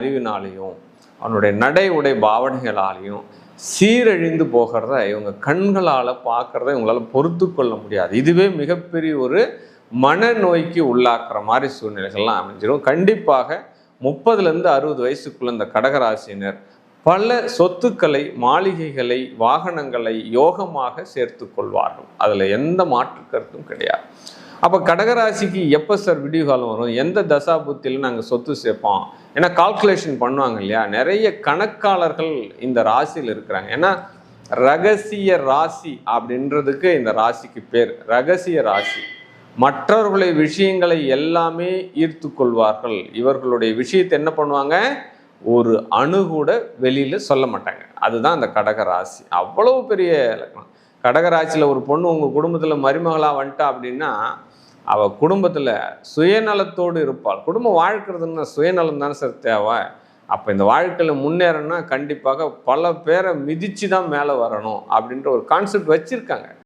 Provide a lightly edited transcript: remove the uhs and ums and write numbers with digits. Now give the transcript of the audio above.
அறிவினாலையும் அவனுடைய நடை உடை பாவனைகளாலையும் சீரழிந்து போகிறத இவங்க கண்களால் பார்க்குறத இவங்களால் பொறுத்து கொள்ள முடியாது. இதுவே மிகப்பெரிய ஒரு மனநோய்க்கு உள்ளாக்குற மாதிரி சூழ்நிலைகள்லாம் அமைஞ்சிடும். கண்டிப்பாக 30லேருந்து 60 வயசுக்குள்ள இந்த கடகராசினர் பல சொத்துக்களை, மாளிகைகளை, வாகனங்களை யோகமாக சேர்த்து கொள்வார்கள். அதில் எந்த மாற்று கருத்தும் கிடையாது. அப்போ கடகராசிக்கு எப்போ சார் விடிவு காலம் வரும், எந்த தசாபுத்தியில் நாங்கள் சொத்து சேர்ப்போம், ஏன்னா கால்குலேஷன் பண்ணுவாங்க இல்லையா. நிறைய கணக்காளர்கள் இந்த ராசியில் இருக்கிறாங்க. ஏன்னா ரகசிய ராசி அப்படின்றதுக்கு இந்த ராசிக்கு பேர் ரகசிய ராசி. மற்றவர்களுடைய விஷயங்களை எல்லாமே ஈர்த்து கொள்வார்கள். இவர்களுடைய விஷயத்தை என்ன பண்ணுவாங்க, ஒரு அணு கூட வெளியில் சொல்ல மாட்டாங்க. அதுதான் அந்த கடகராசி. அவ்வளவு பெரிய இலக்கணம். கடகராசியில் ஒரு பொண்ணு உங்கள் குடும்பத்தில் மருமகளாக வந்துட்டா அப்படின்னா அவள் குடும்பத்தில் சுயநலத்தோடு இருப்பாள். குடும்பம் வாழ்க்கிறதுன்னா சுயநலம் தானே சார் தேவை. அப்போ இந்த வாழ்க்கையில் முன்னேறணும்னா கண்டிப்பாக பல பேரை மிதித்து தான் மேலே வரணும் அப்படின்ற ஒரு கான்செப்ட் வச்சுருக்காங்க.